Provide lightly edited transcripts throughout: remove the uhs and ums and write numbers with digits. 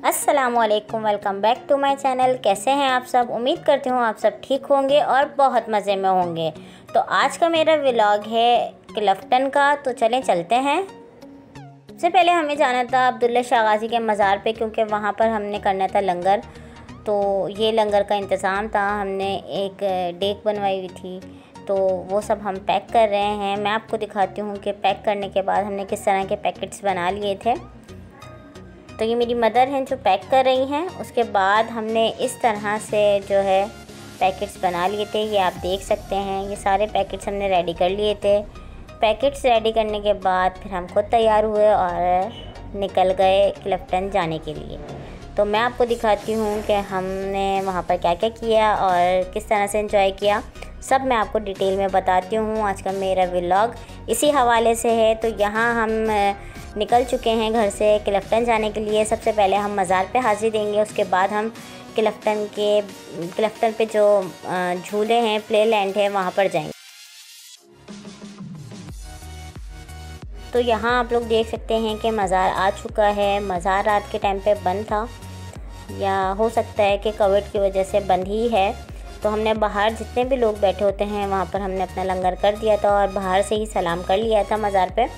अस्सलामुअलैकुम, welcome back to my channel. कैसे हैं आप सब? उम्मीद करती हूँ आप सब ठीक होंगे और बहुत मज़े में होंगे। तो आज का मेरा व्लॉग है क्लिफ्टन का, तो चलें चलते हैं। सबसे पहले हमें जाना था अब्दुल्ला शाह गाज़ी के मज़ार पे, क्योंकि वहाँ पर हमने करना था लंगर। तो ये लंगर का इंतज़ाम था, हमने एक डेक बनवाई हुई थी, तो वो सब हम पैक कर रहे हैं। मैं आपको दिखाती हूँ कि पैक करने के बाद हमने किस तरह के पैकेट्स बना लिए थे। तो ये मेरी मदर हैं जो पैक कर रही हैं। उसके बाद हमने इस तरह से जो है पैकेट्स बना लिए थे, ये आप देख सकते हैं। ये सारे पैकेट्स हमने रेडी कर लिए थे। पैकेट्स रेडी करने के बाद फिर हम खुद तैयार हुए और निकल गए क्लिफ्टन जाने के लिए। तो मैं आपको दिखाती हूँ कि हमने वहाँ पर क्या क्या किया और किस तरह से एंजॉय किया, सब मैं आपको डिटेल में बताती हूँ। आज का मेरा व्लॉग इसी हवाले से है। तो यहाँ हम निकल चुके हैं घर से क्लिफ्टन जाने के लिए। सबसे पहले हम मज़ार पे हाज़िरी देंगे, उसके बाद हम क्लिफ्टन पे जो झूले हैं, प्ले लैंड है, वहाँ पर जाएंगे। तो यहाँ आप लोग देख सकते हैं कि मज़ार आ चुका है। मज़ार रात के टाइम पे बंद था, या हो सकता है कि कोविड की वजह से बंद ही है। तो हमने बाहर जितने भी लोग बैठे होते हैं वहाँ पर हमने अपना लंगर कर दिया था और बाहर से ही सलाम कर लिया था मज़ार पे।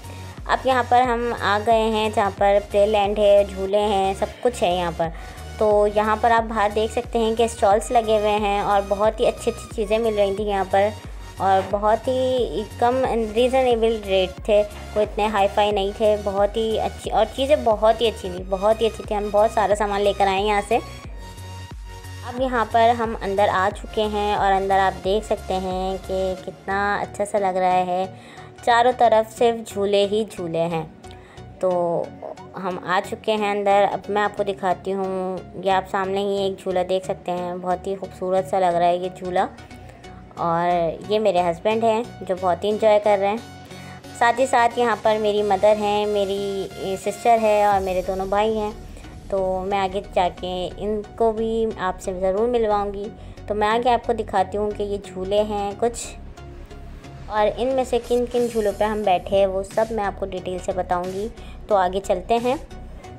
अब यहाँ पर हम आ गए हैं जहाँ पर प्ले लैंड है, झूले हैं, सब कुछ है यहाँ पर। तो यहाँ पर आप बाहर देख सकते हैं कि स्टॉल्स लगे हुए हैं और बहुत ही अच्छी अच्छी चीज़ें मिल रही थी यहाँ पर, और बहुत ही कम रीज़नेबल रेट थे, कोई इतने हाई फाई नहीं थे। बहुत ही अच्छी, और चीज़ें बहुत ही अच्छी थी, बहुत ही अच्छी थी। हम बहुत सारा सामान लेकर आए यहाँ से। अब यहाँ पर हम अंदर आ चुके हैं और अंदर आप देख सकते हैं कि कितना अच्छा सा लग रहा है। चारों तरफ सिर्फ झूले ही झूले हैं। तो हम आ चुके हैं अंदर। अब मैं आपको दिखाती हूँ, ये आप सामने ही एक झूला देख सकते हैं, बहुत ही खूबसूरत सा लग रहा है ये झूला। और ये मेरे हस्बैंड हैं जो बहुत ही इंजॉय कर रहे हैं। साथ ही साथ यहाँ पर मेरी मदर हैं, मेरी सिस्टर है और मेरे दोनों भाई हैं। तो मैं आगे जाके इनको भी आपसे ज़रूर मिलवाऊंगी। तो मैं आगे आपको दिखाती हूँ कि ये झूले हैं कुछ, और इनमें से किन किन झूलों पे हम बैठे हैं वो सब मैं आपको डिटेल से बताऊंगी। तो आगे चलते हैं।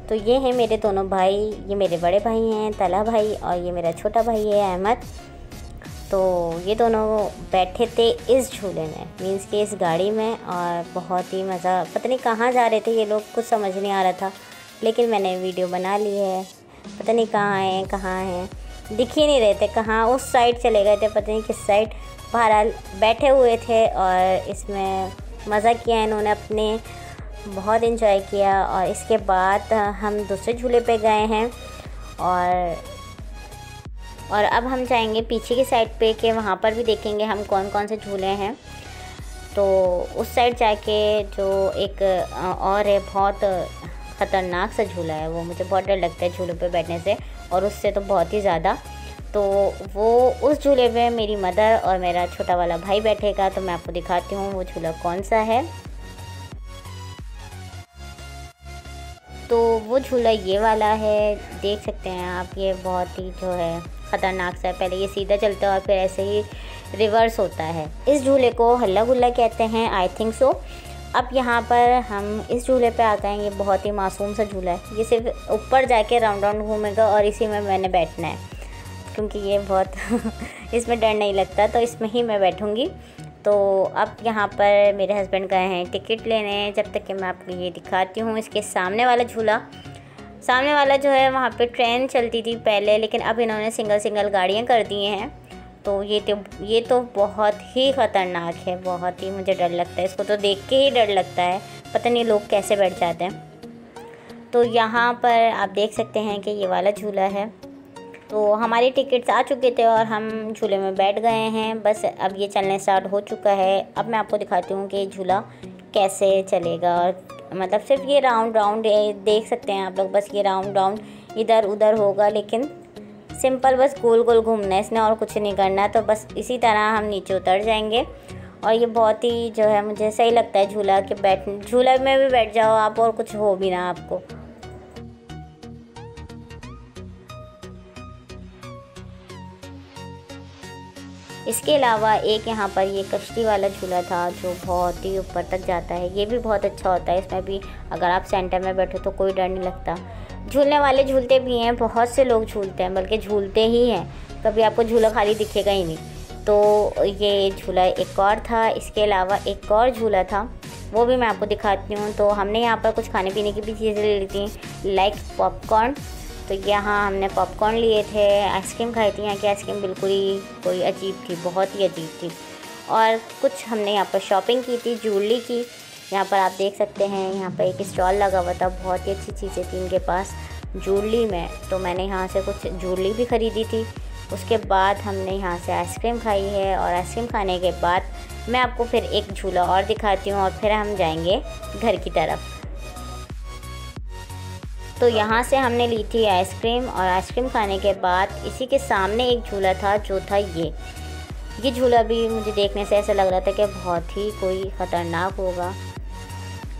तो ये हैं मेरे दोनों भाई, ये मेरे बड़े भाई हैं तला भाई, और ये मेरा छोटा भाई है अहमद। तो ये दोनों बैठे थे इस झूले में, मीन्स कि इस गाड़ी में, और बहुत ही मज़ा। पता नहीं कहाँ जा रहे थे ये लोग, कुछ समझ नहीं आ रहा था, लेकिन मैंने वीडियो बना ली है। पता नहीं कहाँ हैं, दिख ही नहीं रहे थे, कहाँ उस साइड चले गए थे, पता नहीं किस साइड। बहरहाल बैठे हुए थे और इसमें मज़ा किया इन्होंने अपने, बहुत एंजॉय किया। और इसके बाद हम दूसरे झूले पे गए हैं, और अब हम जाएंगे पीछे की साइड पे कि वहाँ पर भी देखेंगे हम कौन कौन से झूले हैं। तो उस साइड जाके जो एक और है, बहुत ख़तरनाक सा झूला है, वो मुझे बहुत डर लगता है झूलों पे बैठने से, और उससे तो बहुत ही ज़्यादा। तो वो उस झूले पे मेरी मदर और मेरा छोटा वाला भाई बैठेगा। तो मैं आपको दिखाती हूँ वो झूला कौन सा है। तो वो झूला ये वाला है, देख सकते हैं आप। ये बहुत ही जो है ख़तरनाक सा है, पहले ये सीधा चलता है और फिर ऐसे ही रिवर्स होता है। इस झूले को हल्ला गुल्ला कहते हैं, आई थिंक सो। अब यहाँ पर हम इस झूले पे आ गए हैं। ये बहुत ही मासूम सा झूला है, ये सिर्फ ऊपर जाके राउंड राउंड घूमेगा और इसी में मैंने बैठना है, क्योंकि ये बहुत इसमें डर नहीं लगता, तो इसमें ही मैं बैठूँगी। तो अब यहाँ पर मेरे हस्बैंड गए हैं टिकट लेने, जब तक कि मैं आपको ये दिखाती हूँ। इसके सामने वाला झूला, सामने वाला जो है वहाँ पे ट्रेन चलती थी पहले, लेकिन अब इन्होंने सिंगल गाड़ियाँ कर दी हैं। तो ये तो बहुत ही ख़तरनाक है, बहुत ही मुझे डर लगता है, इसको तो देख के ही डर लगता है, पता नहीं लोग कैसे बैठ जाते हैं। तो यहाँ पर आप देख सकते हैं कि ये वाला झूला है। तो हमारे टिकट्स आ चुके थे और हम झूले में बैठ गए हैं। बस अब ये चलने स्टार्ट हो चुका है। अब मैं आपको दिखाती हूँ कि ये झूला कैसे चलेगा, और मतलब सिर्फ ये राउंड राउंड देख सकते हैं आप लोग, बस ये राउंड राउंड इधर उधर होगा, लेकिन सिंपल बस गोल गोल घूमना है इसने, और कुछ नहीं करना। तो बस इसी तरह हम नीचे उतर जाएंगे। और ये बहुत ही जो है मुझे सही लगता है झूला, कि झूला में भी बैठ जाओ आप और कुछ हो भी ना आपको। इसके अलावा एक यहाँ पर ये कश्ती वाला झूला था जो बहुत ही ऊपर तक जाता है, ये भी बहुत अच्छा होता है। इसमें भी अगर आप सेंटर में बैठो तो कोई डर नहीं लगता। झूलने वाले झूलते भी हैं, बहुत से लोग झूलते हैं, बल्कि झूलते ही हैं, कभी आपको झूला खाली दिखेगा ही नहीं। तो ये झूला एक और था। इसके अलावा एक और झूला था, वो भी मैं आपको दिखाती हूँ। तो हमने यहाँ पर कुछ खाने पीने की भी चीज़ें ले ली थी, लाइक पॉपकॉर्न। तो यहाँ हमने पॉपकॉर्न लिए थे, आइसक्रीम खाई थी। यहाँ की आइसक्रीम बिल्कुल ही कोई अजीब थी, बहुत ही अजीब थी। और कुछ हमने यहाँ पर शॉपिंग की थी ज्वेलरी की। यहाँ पर आप देख सकते हैं, यहाँ पर एक स्टॉल लगा हुआ था, बहुत ही अच्छी चीज़ें थी इनके पास ज्वेलरी में। तो मैंने यहाँ से कुछ ज्वेलरी भी ख़रीदी थी। उसके बाद हमने यहाँ से आइसक्रीम खाई है, और आइसक्रीम खाने के बाद मैं आपको फिर एक झूला और दिखाती हूँ, और फिर हम जाएंगे घर की तरफ। तो यहाँ से हमने ली थी आइसक्रीम, और आइसक्रीम खाने के बाद इसी के सामने एक झूला था, जो था ये झूला भी मुझे देखने से ऐसा लग रहा था कि बहुत ही कोई ख़तरनाक होगा,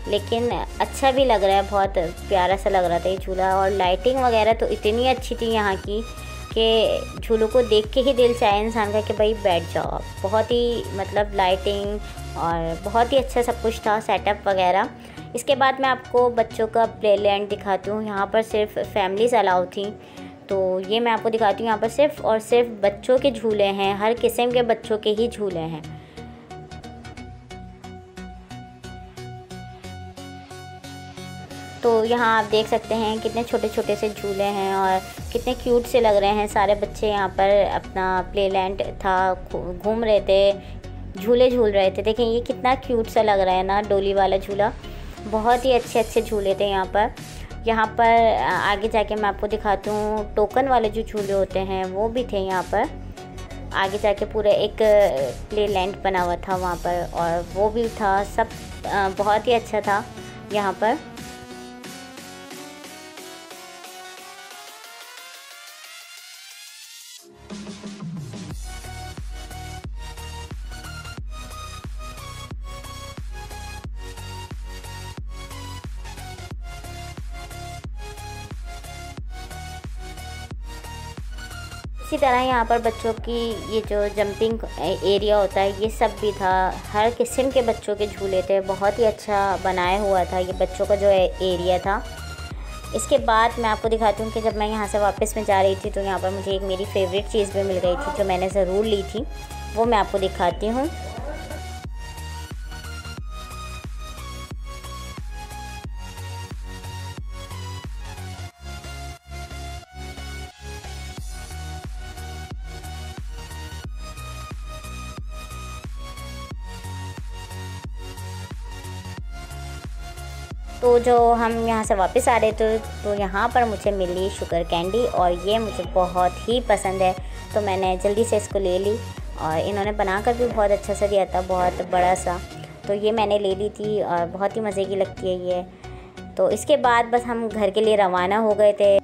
लेकिन अच्छा भी लग रहा है, बहुत प्यारा सा लग रहा था ये झूला। और लाइटिंग वगैरह तो इतनी अच्छी थी यहाँ की कि झूलों को देख के ही दिल चाहे इंसान का कि भाई बैठ जाओ आप। बहुत ही मतलब लाइटिंग और बहुत ही अच्छा सब कुछ था, सेटअप वगैरह। इसके बाद मैं आपको बच्चों का प्ले लैंड दिखाती हूँ। यहाँ पर सिर्फ फैमिलीज़ अलाउ थी, तो ये मैं आपको दिखाती हूँ। यहाँ पर सिर्फ और सिर्फ बच्चों के झूले हैं, हर किस्म के बच्चों के ही झूले हैं। तो यहाँ आप देख सकते हैं कितने छोटे छोटे से झूले हैं और कितने क्यूट से लग रहे हैं। सारे बच्चे यहाँ पर अपना प्ले लैंड था, घूम रहे थे, झूले झूल रहे थे। देखें ये कितना क्यूट सा लग रहा है ना, डोली वाला झूला। बहुत ही अच्छे अच्छे झूले थे यहाँ पर। यहाँ पर आगे जाके मैं आपको दिखाती हूँ, टोकन वाले जो झूले होते हैं वो भी थे यहाँ पर। आगे जाके पूरा एक प्ले लैंड बना हुआ था वहाँ पर, और वो भी था। सब बहुत ही अच्छा था यहाँ पर। इसी तरह यहाँ पर बच्चों की ये जो जंपिंग एरिया होता है ये सब भी था। हर किस्म के बच्चों के झूले थे, बहुत ही अच्छा बनाया हुआ था ये बच्चों का जो एरिया था। इसके बाद मैं आपको दिखाती हूँ कि जब मैं यहाँ से वापस में जा रही थी तो यहाँ पर मुझे एक मेरी फेवरेट चीज़ भी मिल गई थी, जो मैंने ज़रूर ली थी, वो मैं आपको दिखाती हूँ। तो जो हम यहाँ से वापस आ रहे थे तो यहाँ पर मुझे मिली शुगर कैंडी, और ये मुझे बहुत ही पसंद है, तो मैंने जल्दी से इसको ले ली। और इन्होंने बनाकर भी बहुत अच्छा सा दिया था, बहुत बड़ा सा, तो ये मैंने ले ली थी और बहुत ही मज़े की लगती है ये। तो इसके बाद बस हम घर के लिए रवाना हो गए थे।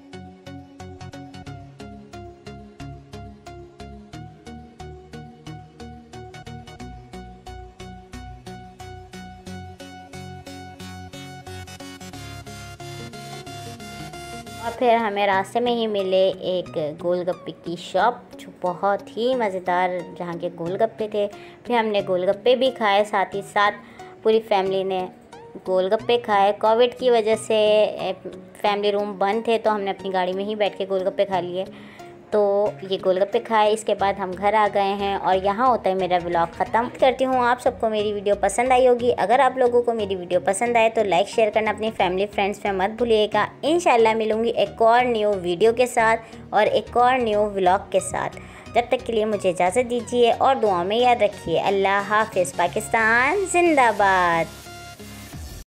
और फिर हमें रास्ते में ही मिले एक गोलगप्पे की शॉप, जो बहुत ही मज़ेदार जहाँ के गोलगप्पे थे। फिर हमने गोलगप्पे भी खाए, साथ ही साथ पूरी फैमिली ने गोलगप्पे खाए। कोविड की वजह से फैमिली रूम बंद थे, तो हमने अपनी गाड़ी में ही बैठ के गोलगप्पे खा लिए। तो ये गोलगप्पे खाए, इसके बाद हम घर आ गए हैं, और यहाँ होता है मेरा व्लॉग ख़त्म। करती हूँ आप सबको मेरी वीडियो पसंद आई होगी। अगर आप लोगों को मेरी वीडियो पसंद आए तो लाइक शेयर करना अपनी फैमिली फ्रेंड्स में मत भूलिएगा। इंशाल्लाह मिलूँगी एक और न्यू वीडियो के साथ और एक और न्यू व्लॉग के साथ। जब तक के लिए मुझे इजाज़त दीजिए और दुआ में याद रखिए। अल्लाह हाफ़िज़। पाकिस्तान जिंदाबाद।